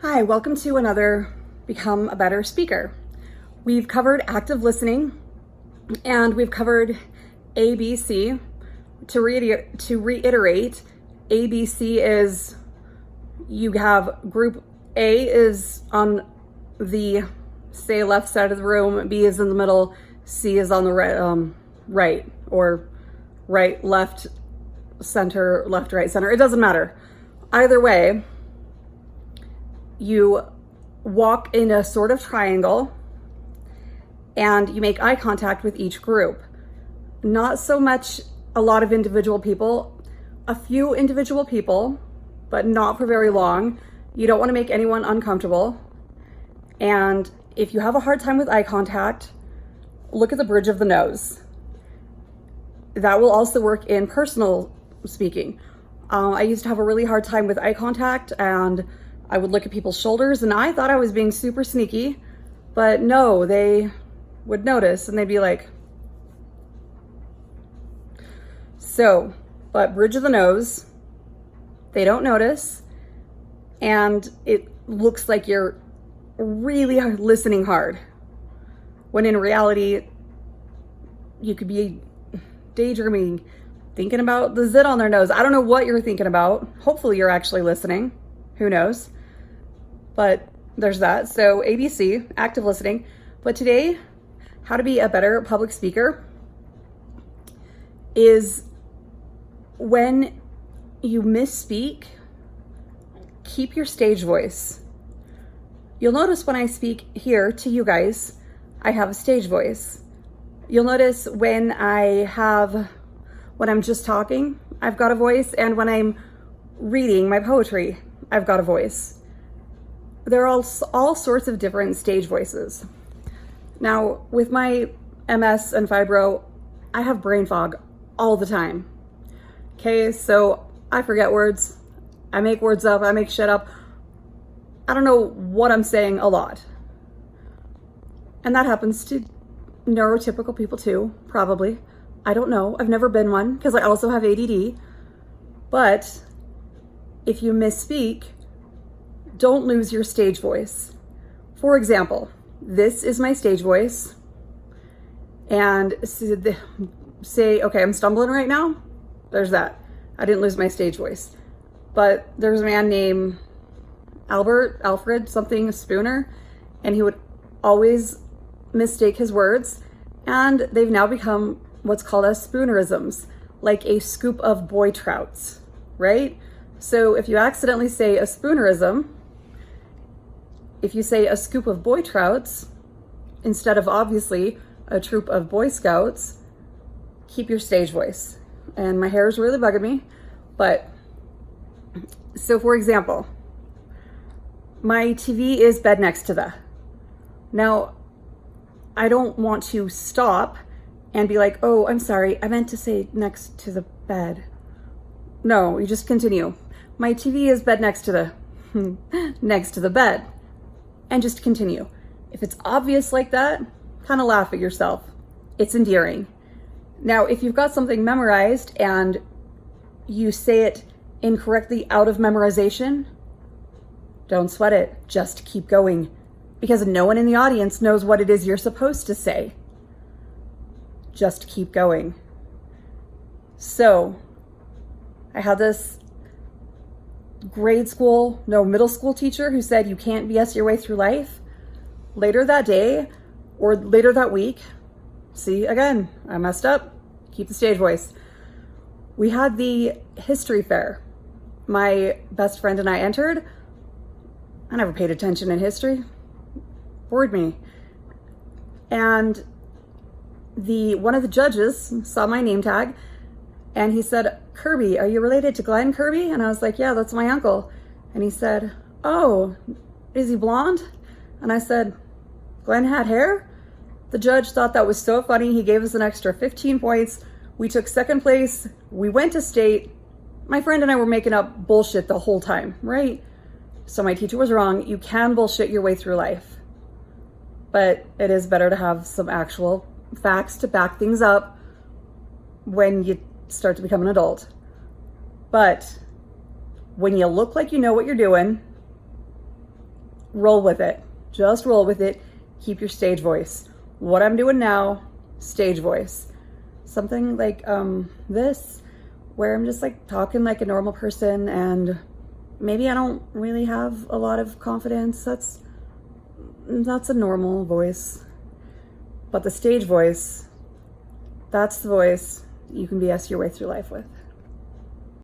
Hi, welcome to another Become a Better Speaker. We've covered active listening and we've covered ABC. To reiterate, ABC is you have group A is on the, say, left side of the room, B is in the middle, C is on the right, or right, left, center, left, right, center. It doesn't matter. Either way, you walk in a sort of triangle and you make eye contact with each group. Not so much a lot of individual people, a few individual people, but not for very long. You don't want to make anyone uncomfortable. And if you have a hard time with eye contact, look at the bridge of the nose. That will also work in personal speaking. I used to have a really hard time with eye contact, and I would look at people's shoulders and I thought I was being super sneaky, but no, they would notice and they'd be like, so, but bridge of the nose, they don't notice, and it looks like you're really listening hard, when in reality, you could be daydreaming, thinking about the zit on their nose. I don't know what you're thinking about. Hopefully you're actually listening. Who knows? But there's that. So ABC, active listening. But today, how to be a better public speaker is when you misspeak, keep your stage voice. You'll notice when I speak here to you guys, I have a stage voice. You'll notice when I'm just talking, I've got a voice, and when I'm reading my poetry, I've got a voice. There are all sorts of different stage voices. Now, with my MS and fibro, I have brain fog all the time. Okay, so I forget words. I make words up, I make shit up. I don't know what I'm saying a lot. And that happens to neurotypical people too, probably. I don't know, I've never been one because I also have ADD. But if you misspeak, don't lose your stage voice. For example, this is my stage voice. And say, okay, I'm stumbling right now. There's that. I didn't lose my stage voice. But there's a man named Alfred something Spooner, and he would always mistake his words. And they've now become what's called as Spoonerisms, like a scoop of boy trouts, right? So if you accidentally say a Spoonerism, if you say a scoop of boy trouts, instead of obviously a troop of Boy Scouts, keep your stage voice. And my hair is really bugging me, but so for example, my TV is bed next to the. Now, I don't want to stop and be like, oh, I'm sorry, I meant to say next to the bed. No, you just continue. My TV is bed next to the next to the bed. And just continue. If it's obvious like that, kind of laugh at yourself. It's endearing. Now, if you've got something memorized and you say it incorrectly out of memorization, don't sweat it. Just keep going. Because no one in the audience knows what it is you're supposed to say. Just keep going. So, I had this middle school teacher who said you can't BS your way through life. Later that day, or later that week, see, again, I messed up. Keep the stage voice. We had the history fair. My best friend and I entered. I never paid attention in history. Bored me. And one of the judges saw my name tag and he said, Kirby, are you related to Glenn Kirby? And I was like, yeah, that's my uncle. And he said, oh, is he blonde? And I said, Glenn had hair? The judge thought that was so funny. He gave us an extra 15 points. We took second place. We went to state. My friend and I were making up bullshit the whole time, right? So my teacher was wrong. You can bullshit your way through life. But it is better to have some actual facts to back things up when you start to become an adult. But when you look like you know what you're doing, roll with it. Just roll with it. Keep your stage voice. What I'm doing now, stage voice. Something like this, where I'm just like talking like a normal person, and maybe I don't really have a lot of confidence. That's a normal voice. But the stage voice, that's the voice you can BS your way through life with.